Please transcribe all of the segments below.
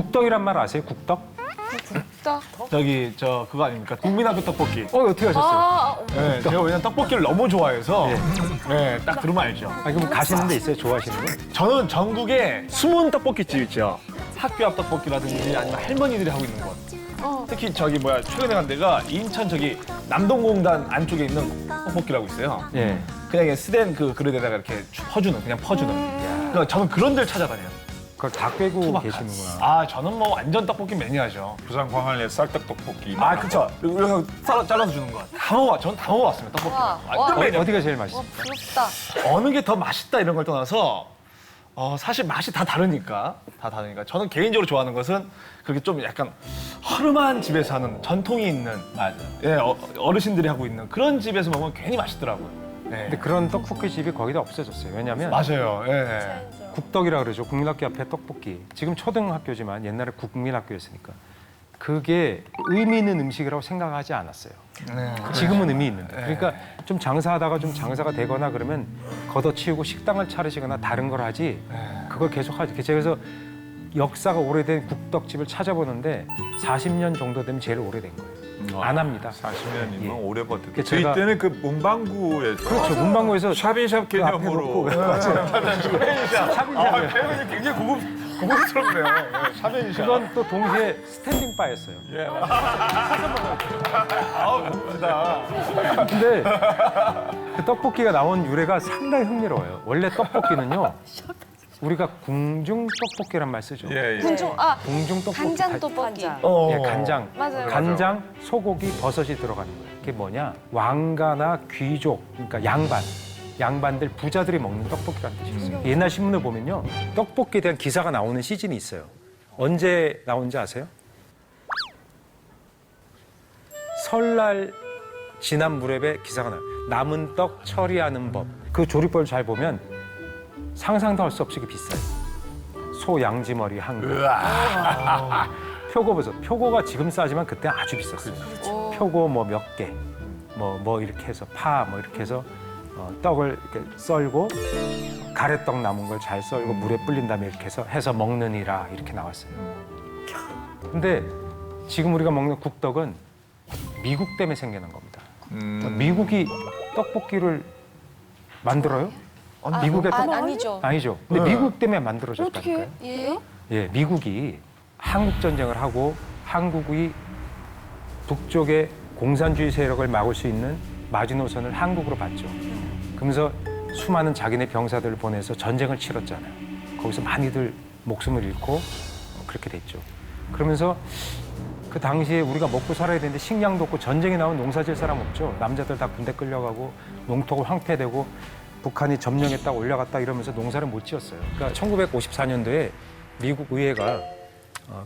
국떡이란 말 아세요? 국떡? 저기 그거 아닙니까? 국민학교 떡볶이. 어떻게 하셨어요? 네, 제가 왜냐면 떡볶이를 너무 좋아해서 네, 딱 들으면 알죠. 그럼 가시는 데 있어요? 좋아하시는 거? 저는 전국에 숨은 떡볶이집 있죠. 학교 앞 떡볶이라든지 아니면 할머니들이 하고 있는 곳. 특히 최근에 간 데가 인천 남동공단 안쪽에 있는 떡볶이라고 있어요. 예. 그냥 쓰된 그 그릇에다가 이렇게 그냥 퍼주는. 그러니까 저는 그런 데를 찾아다녀요. 그걸 다 꿰고 계시는구나. 아, 저는 뭐 완전 떡볶이 매니아죠. 부산 광안리에 쌀떡 떡볶이. 아, 그쵸. 그리고 잘라서 주는 거. 저는 다 먹어봤습니다, 떡볶이. 와. 어디가 제일 맛있어요? 부럽다. 어느 게 더 맛있다 이런 걸 떠나서 사실 맛이 다 다르니까. 저는 개인적으로 좋아하는 것은 그렇게 좀 약간 허름한 집에서 하는 전통이 있는 예, 어르신들이 하고 있는 그런 집에서 먹으면 괜히 맛있더라고요. 네. 근데 그런 떡볶이 집이 거의 다 없어졌어요. 왜냐면 맞아요. 예. 국떡이라 그러죠. 국민학교 앞에 떡볶이. 지금 초등학교지만 옛날에 국민학교였으니까. 그게 의미 있는 음식이라고 생각하지 않았어요. 네. 지금은 의미 있는데. 그러니까 좀 장사하다가 좀 장사가 되거나 그러면 걷어치우고 식당을 차리시거나 다른 걸 하지 그걸 계속 하지. 그래서 역사가 오래된 국떡집을 찾아보는데 40년 정도 되면 제일 오래된 거예요. 안 합니다. 40년이면 예. 오래 버텼대. 그 저희 제가- 때는 그 문방구에서 그렇죠. 문방구에서 샵인샵 그 앞에 개념으로. 놓고 샵인샵. 표현이 굉장히 고급스럽네요. 예, 샵인샵. 그건 또 동시에 스탠딩 바였어요. 예. 아우, 고급다. 근데 그 떡볶이가 나온 유래가 상당히 흥미로워요. 원래 떡볶이는요. 우리가 궁중 떡볶이란 말 쓰죠. 예, 예. 궁중 떡볶이. 간장 떡볶이. 예, 간장. 맞아요. 간장, 소고기, 버섯이 들어가는 거예요. 그게 뭐냐? 왕가나 귀족, 그러니까 양반들, 부자들이 먹는 떡볶이라는 뜻이었어요. 옛날 신문을 보면요. 떡볶이에 대한 기사가 나오는 시즌이 있어요. 언제 나온지 아세요? 설날 지난 무렵에 기사가 나요. 남은 떡 처리하는 법. 그 조리법을 잘 보면 상상도 할 수 없이 비싸요. 소 양지머리 한 그. 표고버섯. 표고가 지금 싸지만 그때 아주 비쌌어요. 표고 뭐 몇 개, 뭐 이렇게 해서 파 뭐 이렇게 해서 떡을 이렇게 썰고 가래떡 남은 걸 잘 썰고 물에 불린 다음에 이렇게 해서 먹느니라 이렇게 나왔어요. 근데 지금 우리가 먹는 국떡은 미국 때문에 생겨난 겁니다. 미국이 떡볶이를 만들어요? 미국의 아니죠. 아니죠. 근데 미국 때문에 만들어졌다니까요. 예? 예, 미국이 한국 전쟁을 하고 한국이 북쪽의 공산주의 세력을 막을 수 있는 마지노선을 한국으로 봤죠. 그러면서 수많은 자기네 병사들을 보내서 전쟁을 치렀잖아요. 거기서 많이들 목숨을 잃고 그렇게 됐죠. 그러면서 그 당시에 우리가 먹고 살아야 되는데 식량도 없고 전쟁에 나온 농사 질 사람 없죠. 남자들 다 군대 끌려가고 농토가 황폐되고 북한이 점령했다 올라갔다 이러면서 농사를 못 지었어요. 그러니까 1954년도에 미국 의회가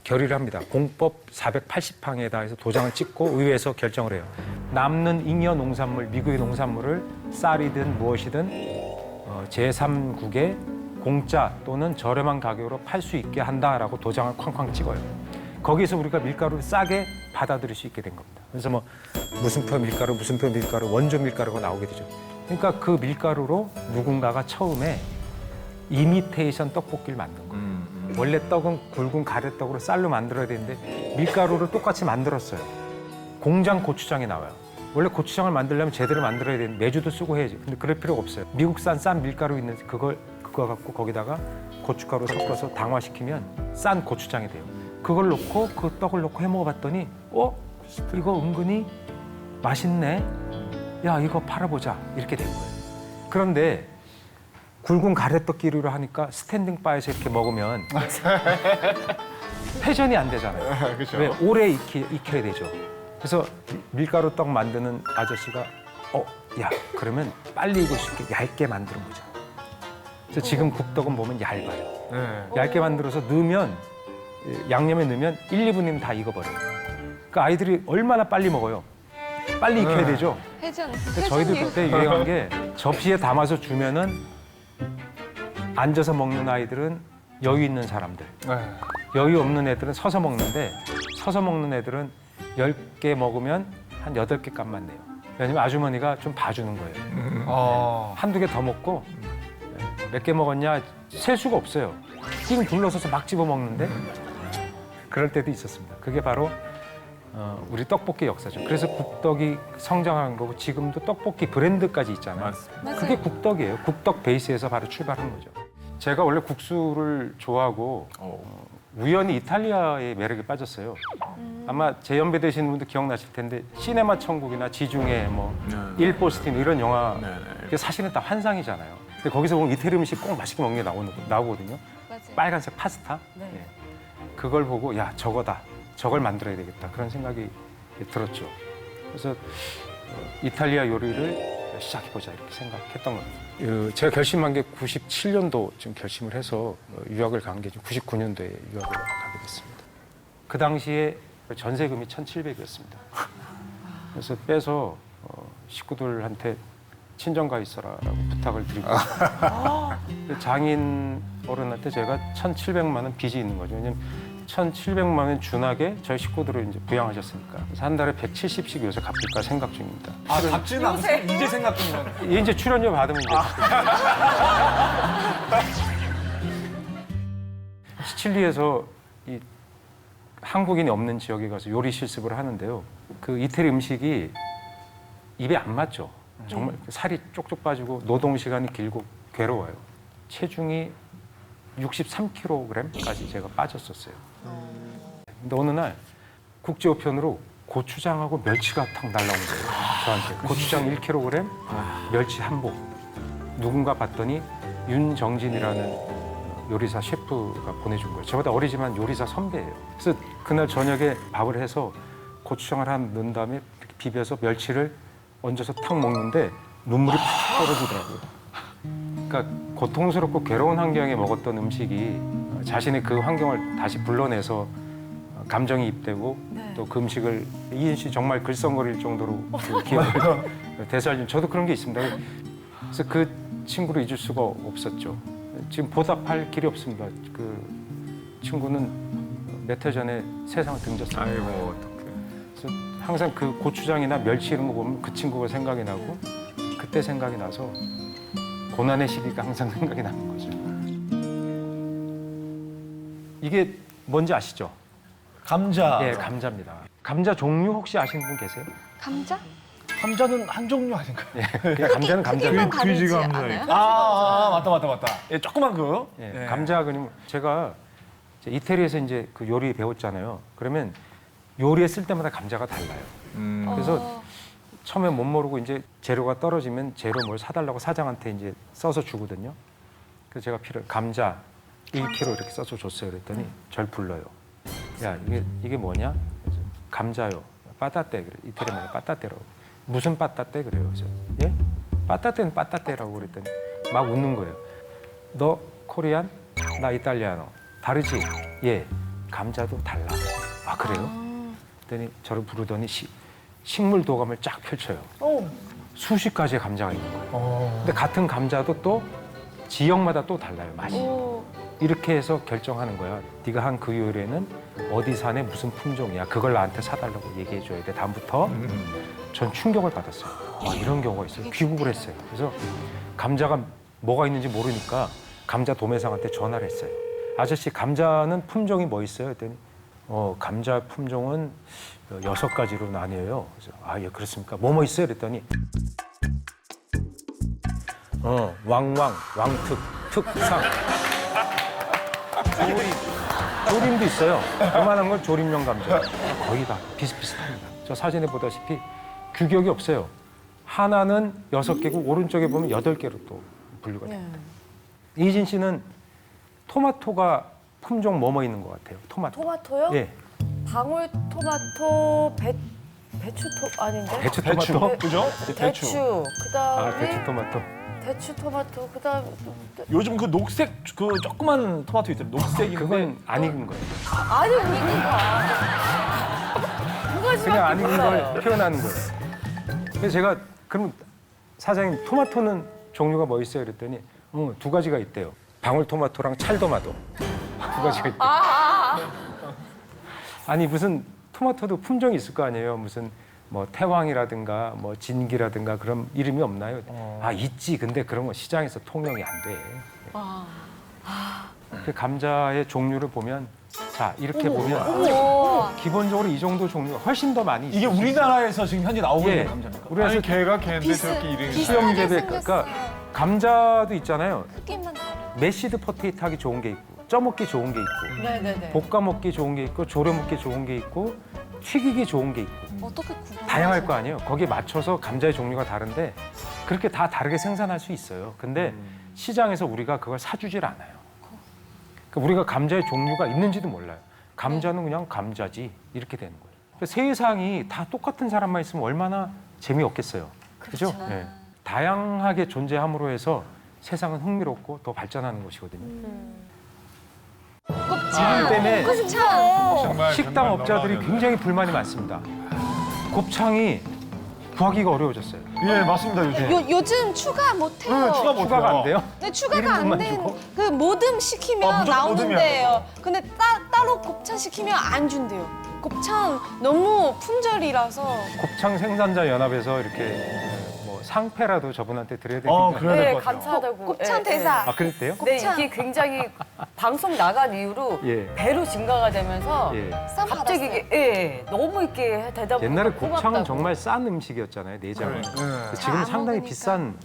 결의를 합니다. 공법 480항에다 해서 도장을 찍고 의회에서 결정을 해요. 남는 잉여 농산물, 미국의 농산물을 쌀이든 무엇이든 제3국에 공짜 또는 저렴한 가격으로 팔 수 있게 한다라고 도장을 쾅쾅 찍어요. 거기서 우리가 밀가루를 싸게 받아들일 수 있게 된 겁니다. 그래서 뭐 무슨표 밀가루, 원조 밀가루가 나오게 되죠. 그러니까 그 밀가루로 누군가가 처음에 이미테이션 떡볶이를 만든 거예요. 원래 떡은 굵은 가래떡으로 쌀로 만들어야 되는데 밀가루를 똑같이 만들었어요. 공장 고추장이 나와요. 원래 고추장을 만들려면 제대로 만들어야 되는데 매주도 쓰고 해야지. 근데 그럴 필요가 없어요. 미국산 싼 밀가루 있는 그거 갖고 거기다가 고춧가루 섞어서 당화시키면 싼 고추장이 돼요. 그걸 넣고 그 떡을 넣고 해 먹어봤더니 이거 은근히 맛있네. 야, 이거 팔아보자. 이렇게 된 거예요. 그런데 굵은 가래떡 기류로 하니까 스탠딩 바에서 이렇게 먹으면 회전이 안 되잖아요. 그렇죠. 왜? 오래 익혀야 되죠. 그래서 밀가루 떡 만드는 아저씨가 야, 그러면 빨리 익을 수 있게 얇게 만들어 보자. 그래서 지금 국떡은 보면 얇아요. 네. 얇게 만들어서 넣으면 양념에 넣으면 1, 2분이면 다 익어버려요. 그러니까 아이들이 얼마나 빨리 먹어요. 빨리 익혀야 되죠. 회전. 근데 저희들 그때 유행한 게 접시에 담아서 주면은 앉아서 먹는 아이들은 여유 있는 사람들, 네. 여유 없는 애들은 서서 먹는데 서서 먹는 애들은 10개 먹으면 한 8개 값만 내요. 왜냐면 아주머니가 좀 봐주는 거예요. 한두 개 더 먹고 몇 개 먹었냐 셀 수가 없어요. 지금 둘러서서 막 집어 먹는데 그럴 때도 있었습니다. 그게 바로 우리 떡볶이 역사죠. 그래서 국떡이 성장한 거고 지금도 떡볶이 브랜드까지 있잖아요. 맞습니다. 그게 국떡이에요. 국떡 베이스에서 바로 출발한 거죠. 제가 원래 국수를 좋아하고 우연히 이탈리아의 매력에 빠졌어요. 아마 제 연배 되시는 분도 기억나실 텐데 시네마 천국이나 지중해, 뭐 일포스틴 이런 영화 네, 네. 그게 사실은 다 환상이잖아요. 근데 거기서 보면 이태리 음식 꼭 맛있게 먹는 게 나오거든요. 맞아요. 빨간색 파스타. 네. 예. 그걸 보고 야 저거다. 저걸 만들어야 되겠다. 그런 생각이 들었죠. 그래서 이탈리아 요리를 시작해보자 이렇게 생각했던 겁니다. 제가 결심한 게 97년도 좀 결심을 해서 유학을 간 게 99년도에 유학을 가게 됐습니다. 그 당시에 전세금이 1,700이었습니다. 그래서 빼서 식구들한테 친정 가 있어라라고 부탁을 드리고 장인 어른한테 제가 1,700만 원 빚이 있는 거죠. 왜냐면 1,700만 원 준하게 저희 식구들을 이제 부양하셨으니까. 그래서 한 달에 170씩 요새 갚을까 생각 중입니다. 아, 갚지는 않고 이제 생각 중이면. 이제 출연료 받으면 이제 시칠리에서 이 한국인이 없는 지역에 가서 요리 실습을 하는데요. 그 이태리 음식이 입에 안 맞죠. 정말 살이 쪽쪽 빠지고 노동 시간이 길고 괴로워요. 체중이 63kg까지 제가 빠졌었어요. 근데 어느 날 국제우편으로 고추장하고 멸치가 탁 날라온 거예요. 저한테 고추장 1kg, 멸치 한 복. 누군가 봤더니 윤정진이라는 요리사 셰프가 보내준 거예요. 저보다 어리지만 요리사 선배예요. 그래서 그날 저녁에 밥을 해서 고추장을 한 넣은 다음에 이렇게 비벼서 멸치를 얹어서 탁 먹는데 눈물이 팍 떨어지더라고요. 그러니까 고통스럽고 괴로운 환경에 먹었던 음식이 자신의 그 환경을 다시 불러내서 감정이 입되고 또 그 음식을 이인 씨 정말 글썽거릴 정도로 그 기억을 되살림. 저도 그런 게 있습니다. 그래서 그 친구를 잊을 수가 없었죠. 지금 보답할 길이 없습니다. 그 친구는 몇 해 전에 세상을 등졌습니다. 아이고 어떡해. 그래서 항상 그 고추장이나 멸치 이런 거 보면 그 친구가 생각이 나고 그때 생각이 나서 고난의 시기가 항상 생각이 나는 거죠. 이게 뭔지 아시죠? 감자. 예, 감자입니다. 감자 종류 혹시 아시는 분 계세요? 감자? 감자는 한 종류 아닌가요? 예, 그냥 감자는 감자. 크기만 다르지 돼지 감자 않아요? 맞다. 예, 조그만 그. 예, 감자 그림 제가 이제 이태리에서 이제 그 요리 배웠잖아요. 그러면 요리에 쓸 때마다 감자가 달라요. 그래서 처음에 못 모르고 이제 재료가 떨어지면 재료 뭘 사달라고 사장한테 이제 써서 주거든요. 그래서 제가 감자 1kg 이렇게 써서 줬어요. 그랬더니 절 불러요. 야 이게 뭐냐? 그래서 감자요. 빠따떼 그래. 이태리 말로 빠따떼라고. 무슨 빠따떼 그래요. 그래서 예? 빠따떼는 빠따떼라고 그랬더니 막 웃는 거예요. 너 코리안? 나 이탈리아노. 다르지? 예. 감자도 달라. 아 그래요? 그랬더니 저를 부르더니 식물 도감을 쫙 펼쳐요. 수십 가지의 감자가 있는 거예요. 근데 같은 감자도 또 지역마다 또 달라요, 맛이. 이렇게 해서 결정하는 거야. 네가 한 그 요리에는 어디 산의 무슨 품종이야. 그걸 나한테 사달라고 얘기해 줘야 돼. 다음부터. 전 충격을 받았어요. 와, 이런 경우가 있어요. 귀국을 했어요. 그래서 감자가 뭐가 있는지 모르니까 감자 도매상한테 전화를 했어요. 아저씨, 감자는 품종이 뭐 있어요? 했더니 감자 품종은 6가지로 나뉘어요. 그래서 예, 그렇습니까? 뭐 있어요? 그랬더니 왕왕, 왕특, 특상. 조림도 있어요. 그만한 건 조림용 감자. 거의 다 비슷비슷합니다. 저 사진에 보다시피 규격이 없어요. 하나는 6개고 오른쪽에 보면 8개로 또 분류가 됩니다. 이진 씨는 토마토가 품종 뭐 있는 것 같아요? 토마토요? 예. 방울토마토, 배추 아닌데? 배추 토마토. 그죠? 대추. 그다음에 배추 토마토. 대추 토마토. 그다음 요즘 그 녹색 그 조그만 토마토 있잖아요. 녹색인데 그건 안 익은 거예요. 아니 우리가 두 가지밖에 그냥 안 익은 몰라요. 걸 표현하는 거예요. 그래서 제가 그럼 사장님 토마토는 종류가 뭐 있어요? 그랬더니 2가지가 있대요. 방울토마토랑 찰토마토 2가지가 있대요. 아니 무슨 토마토도 품종이 있을 거 아니에요. 무슨 뭐 태왕이라든가 뭐 진기라든가 그런 이름이 없나요? 있지. 근데 그런 거 시장에서 통용이 안 돼. 그 감자의 종류를 보면 자, 이렇게 보면 우와. 기본적으로 이 정도 종류가 훨씬 더 많이 이게 있어요. 우리나라에서 지금 현재 나오고 예. 있는 감자입니까? 우리나라에서 아니 걔가 걔인데 저렇게 이름이 수영 재배, 그러니까 감자도 있잖아요. 크기만 다르. 메시드 포테이토 하기 좋은 게 있고, 쪄먹기 좋은 게 있고, 네네네. 볶아 먹기 좋은 게 있고, 졸여 먹기 좋은 게 있고, 튀기기 좋은 게 있고, 어떻게 구분? 다양할 거 아니에요. 거기에 맞춰서 감자의 종류가 다른데 그렇게 다 다르게 생산할 수 있어요. 근데 시장에서 우리가 그걸 사주질 않아요. 그러니까 우리가 감자의 종류가 있는지도 몰라요. 감자는 그냥 감자지 이렇게 되는 거예요. 그러니까 세상이 다 똑같은 사람만 있으면 얼마나 재미없겠어요. 그죠? 예. 다양하게 존재함으로 해서 세상은 흥미롭고 더 발전하는 것이거든요. 이것 때문에 정말 식당 정말 업자들이 너무하네. 굉장히 불만이 많습니다. 곱창이 구하기가 어려워졌어요. 예, 맞습니다. 요즘. 요즘 추가 못해요. 추가 못 추가가 해요. 안 돼요? 네, 추가가 이름만 안 된. 주고? 그 모듬 시키면 무조건 나오는데요. 근데 따로 곱창 시키면 안 준대요. 곱창 너무 품절이라서. 곱창 생산자 연합에서 이렇게 뭐 상패라도 저분한테 드려야 되니까. 그래야 될 네, 것 같아요. 감사하다고. 곱창 예, 대사. 아 그랬대요? 네, 곱창. 이게 굉장히 방송 나간 이후로 예. 배로 증가가 되면서 예. 쌈 갑자기 받았어요. 이게 예, 너무 이렇게 되다 보니까 옛날에 곱창은 고맙다고. 정말 싼 음식이었잖아요. 내장은. 네. 지금은 안 상당히 먹으니까. 비싼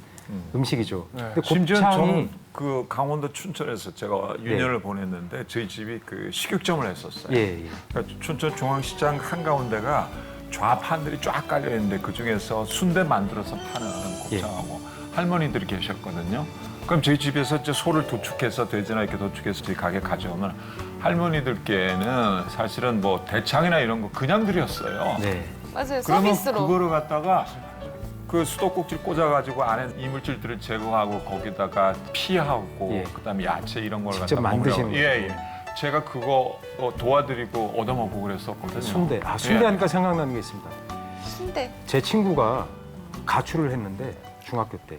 음식이죠. 근데 심지어 곱창이 저는 그 강원도 춘천에서 제가 유년을 보냈는데 저희 집이 그 식육점을 했었어요. 예, 예. 그러니까 춘천 중앙시장 한가운데가 좌판들이 쫙 깔려 있는데 그 중에서 순대 만들어서 파는 곱창하고 할머니들이 계셨거든요. 그럼 저희 집에서 이제 소를 도축해서 돼지나 이렇게 도축해서 저희 가게 가져오면 할머니들께는 사실은 뭐 대창이나 이런 거 그냥 드렸어요. 네. 맞아요. 그러면 서비스로. 그거를 갖다가 그 수도꼭지를 꽂아가지고 안에 이물질들을 제거하고 거기다가 피하고 예. 그다음에 야채 이런 걸 직접 갖다 만드시는 먹으라고. 예, 예. 제가 그거 도와드리고 얻어먹고 그랬었거든요. 순대. 아 순대 예. 하니까 생각나는 게 있습니다. 순대. 제 친구가 가출을 했는데 중학교 때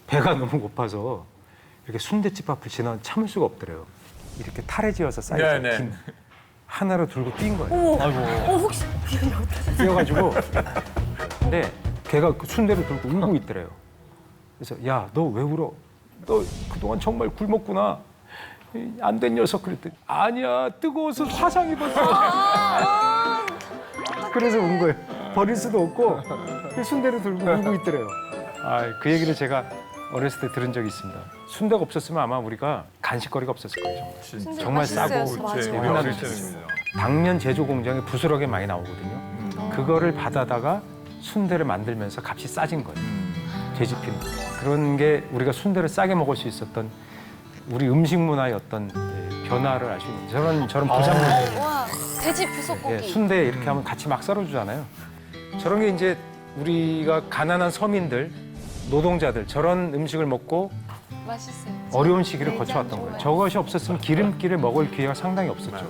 배가 너무 고파서 이렇게 순대집 앞을 지나 참을 수가 없더래요. 이렇게 탈에 지어서 쌓여서 네, 네. 김 하나로 들고 뛴 거예요. 아이고. 혹시 뛰어가지고 근데 걔가 그 순대를 들고 울고 있더래요. 그래서 야 너 왜 울어? 너 그동안 정말 굶었구나. 안 된 녀석 그랬더니 아니야 뜨거워서 화상 입었어. 그래서 운 거예요. 버릴 수도 없고 그 순대를 들고 울고 있더래요. 그 얘기를 제가 어렸을 때 들은 적이 있습니다. 순대가 없었으면 아마 우리가 간식거리가 없었을 거예요. 진짜. 정말 맛있어요. 싸고 맞아요. 제 옛날 어릴 음식이에요. 때입니다. 당면 제조 공장에 부스러기 많이 나오거든요. 그거를 받아다가 순대를 만들면서 값이 싸진 거예요. 돼지핀. 그런 게 우리가 순대를 싸게 먹을 수 있었던 우리 음식 문화의 어떤 변화를 알 수 있는 저런 보상물. 와, 돼지 부속고기. 예, 순대 이렇게 하면 같이 막 썰어주잖아요. 저런 게 이제 우리가 가난한 서민들, 노동자들 저런 음식을 먹고 맛있어요. 어려운 시기를 거쳐왔던 거예요. 저것이 없었으면 기름기를 먹을 기회가 상당히 없었죠.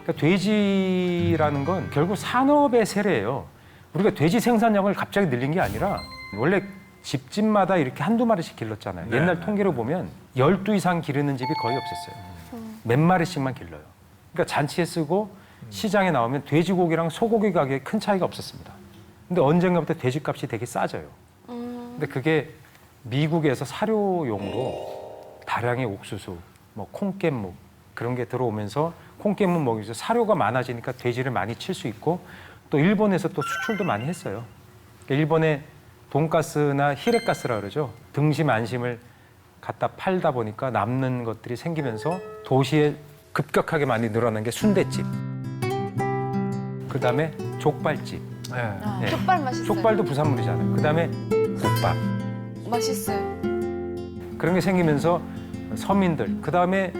그러니까 돼지라는 건 결국 산업의 세례예요. 우리가 돼지 생산량을 갑자기 늘린 게 아니라 원래 집집마다 이렇게 한두 마리씩 길렀잖아요. 네. 옛날 통계로 보면 12 이상 기르는 집이 거의 없었어요. 몇 마리씩만 길러요. 그러니까 잔치에 쓰고 시장에 나오면 돼지고기랑 소고기 가격에 큰 차이가 없었습니다. 근데 언젠가부터 돼지값이 되게 싸져요. 근데 그게 미국에서 사료용으로 다량의 옥수수, 뭐 콩깻묵 그런 게 들어오면서 콩깻묵 먹이면서 사료가 많아지니까 돼지를 많이 칠 수 있고 또 일본에서 또 수출도 많이 했어요. 그러니까 일본의 돈가스나 히레가스라 그러죠. 등심 안심을 갖다 팔다 보니까 남는 것들이 생기면서 도시에 급격하게 많이 늘어난 게 순대집. 그다음에 족발집. 네. 족발 맛있어요. 족발도 부산물이잖아요. 그다음에 국밥. 맛있어요. 그런 게 생기면서 서민들, 그다음에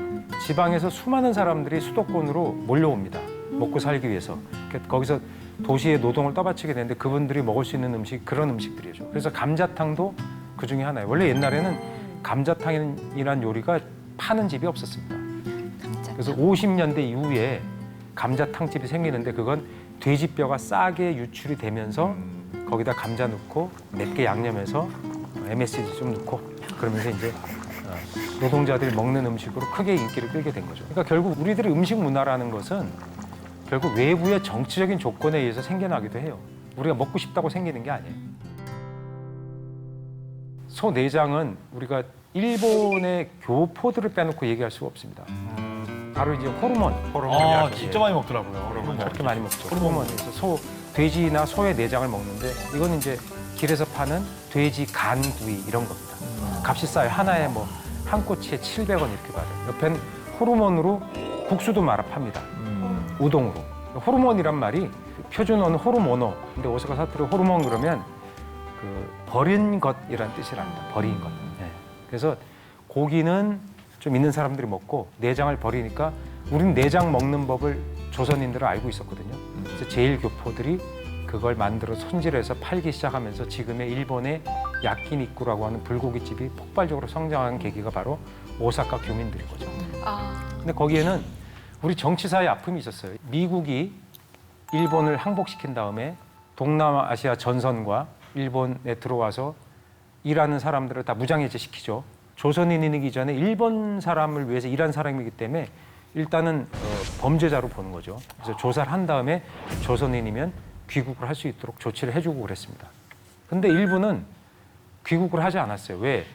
지방에서 수많은 사람들이 수도권으로 몰려옵니다. 먹고 살기 위해서. 그러니까 거기서 도시의 노동을 떠받치게 되는데 그분들이 먹을 수 있는 음식, 그런 음식들이죠. 그래서 감자탕도 그 중에 하나예요. 원래 옛날에는 감자탕이란 요리가 파는 집이 없었습니다. 그래서 50년대 이후에 감자탕집이 생기는데 그건 돼지뼈가 싸게 유출이 되면서 거기다 감자 넣고 맵게 양념해서 MSG 좀 넣고 그러면서 이제 노동자들이 먹는 음식으로 크게 인기를 끌게 된 거죠. 그러니까 결국 우리들의 음식 문화라는 것은 결국 외부의 정치적인 조건에 의해서 생겨나기도 해요. 우리가 먹고 싶다고 생기는 게 아니에요. 소 내장은 우리가 일본의 교포들을 빼놓고 얘기할 수가 없습니다. 바로 이제 호르몬. 아, 진짜 많이 먹더라고요. 그렇게 많이 먹죠. 호르몬에서 돼지나 소의 내장을 먹는데 이건 이제 길에서 파는 돼지 간 구이 이런 겁니다. 값이 싸요. 하나에 뭐 한 꼬치에 700원 이렇게 받아요. 옆엔 호르몬으로 국수도 말아 팝니다. 우동으로. 호르몬이란 말이 표준어는 호르모노. 근데 오사카 사투리 호르몬 그러면 그 버린 것이란 뜻이랍니다. 버린 것. 네. 그래서 고기는 좀 있는 사람들이 먹고 내장을 버리니까 우린 내장 먹는 법을 조선인들은 알고 있었거든요. 그래서 제일교포들이 그걸 만들어 손질해서 팔기 시작하면서 지금의 일본의 야끼니쿠라고 하는 불고기집이 폭발적으로 성장한 계기가 바로 오사카 교민들인 거죠. 근데 거기에는 우리 정치사의 아픔이 있었어요. 미국이 일본을 항복시킨 다음에 동남아시아 전선과 일본에 들어와서 일하는 사람들을 다 무장해제 시키죠. 조선인이기 전에 일본 사람을 위해서 일한 사람이기 때문에 일단은 범죄자로 보는 거죠. 그래서 조사를 한 다음에 조선인이면 귀국을 할 수 있도록 조치를 해주고 그랬습니다. 근데 일본은 귀국을 하지 않았어요. 왜?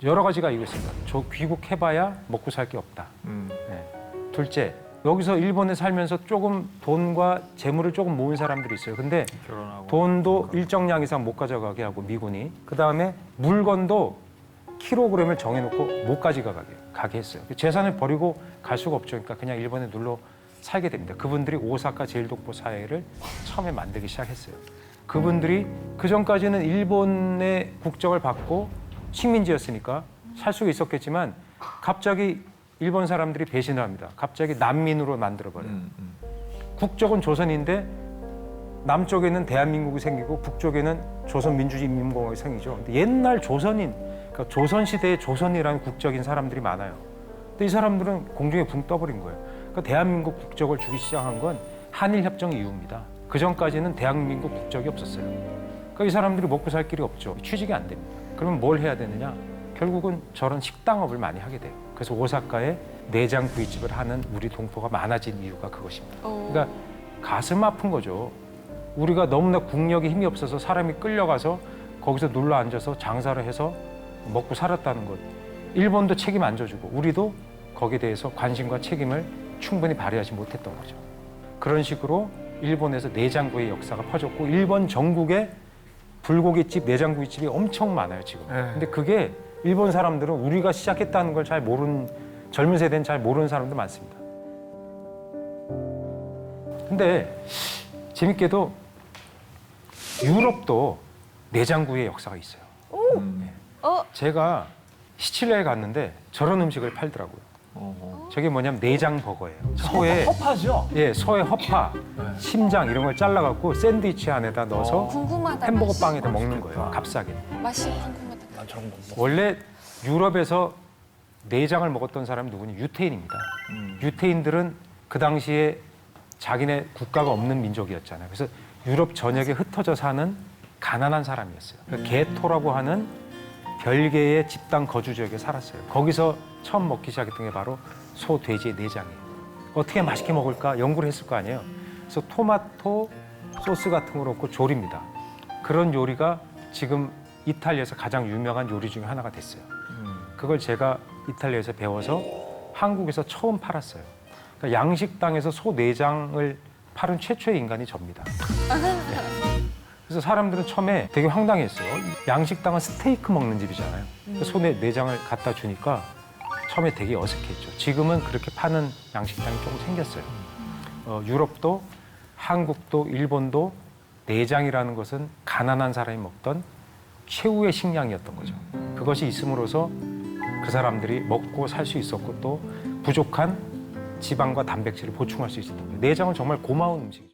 여러 가지가 이유 있습니다. 귀국해봐야 먹고 살 게 없다. 네. 둘째, 여기서 일본에 살면서 조금 돈과 재물을 조금 모은 사람들이 있어요. 근데 돈도 일정량 이상 못 가져가게 하고 미군이. 그다음에 물건도 킬로그램을 정해놓고 못 가게 했어요. 재산을 버리고 갈 수가 없죠. 그러니까 그냥 일본에 눌러 살게 됩니다. 그분들이 오사카 제일독보 사회를 처음에 만들기 시작했어요. 그분들이 그 전까지는 일본의 국적을 받고 식민지였으니까 살 수가 있었겠지만 갑자기 일본 사람들이 배신을 합니다. 갑자기 난민으로 만들어버려요. 국적은 조선인데 남쪽에는 대한민국이 생기고 북쪽에는 조선민주주의인민공화국이 생기죠. 근데 옛날 조선인, 그러니까 조선시대의 조선이라는 국적인 사람들이 많아요. 근데 이 사람들은 공중에 붕 떠버린 거예요. 그러니까 대한민국 국적을 주기 시작한 건 한일협정 이후입니다. 그 전까지는 대한민국 국적이 없었어요. 그러니까 이 사람들이 먹고 살 길이 없죠. 취직이 안 됩니다. 그러면 뭘 해야 되느냐? 결국은 저런 식당업을 많이 하게 돼요. 그래서 오사카에 내장 구이집을 하는 우리 동포가 많아진 이유가 그것입니다. 그러니까 가슴 아픈 거죠. 우리가 너무나 국력에 힘이 없어서 사람이 끌려가서 거기서 눌러 앉아서 장사를 해서 먹고 살았다는 것. 일본도 책임 안 져주고 우리도 거기에 대해서 관심과 책임을 충분히 발휘하지 못했던 거죠. 그런 식으로 일본에서 내장구이의 역사가 퍼졌고 일본 전국에 불고기집, 내장구이집이 엄청 많아요 지금. 근데 그게 일본 사람들은 우리가 시작했다는 걸 잘 모르는, 젊은 세대는 잘 모르는 사람도 많습니다. 근데 재밌게도 유럽도 내장구이의 역사가 있어요. 네. 제가 시칠리아에 갔는데 저런 음식을 팔더라고요. 저게 뭐냐면 내장 버거예요. 소의 허파죠? 예, 소의 허파, 심장 이런 걸 잘라갖고 샌드위치 안에다 넣어서 궁금하다. 햄버거 빵에다 먹는 거예요. 값싸게. 맛이 궁금하다. 난 저런 거 먹어. 원래 유럽에서 내장을 먹었던 사람이 누구냐? 유태인입니다. 유태인들은 그 당시에 자기네 국가가 없는 민족이었잖아요. 그래서 유럽 전역에 흩어져 사는 가난한 사람이었어요. 그러니까 게토라고 하는 별개의 집단 거주 지역에 살았어요. 거기서 처음 먹기 시작했던 게 바로 소, 돼지의 내장이에요. 어떻게 맛있게 먹을까 연구를 했을 거 아니에요. 그래서 토마토 소스 같은 걸 넣고 조립니다. 그런 요리가 지금 이탈리아에서 가장 유명한 요리 중에 하나가 됐어요. 그걸 제가 이탈리아에서 배워서 한국에서 처음 팔았어요. 그러니까 양식당에서 소 내장을 팔은 최초의 인간이 접니다. 네. 그래서 사람들은 처음에 되게 황당했어요. 양식당은 스테이크 먹는 집이잖아요. 소 내장을 갖다 주니까 처음에 되게 어색했죠. 지금은 그렇게 파는 양식당이 조금 생겼어요. 유럽도 한국도 일본도 내장이라는 것은 가난한 사람이 먹던 최후의 식량이었던 거죠. 그것이 있음으로써 그 사람들이 먹고 살 수 있었고 또 부족한 지방과 단백질을 보충할 수 있었던 거예요. 내장은 정말 고마운 음식이죠.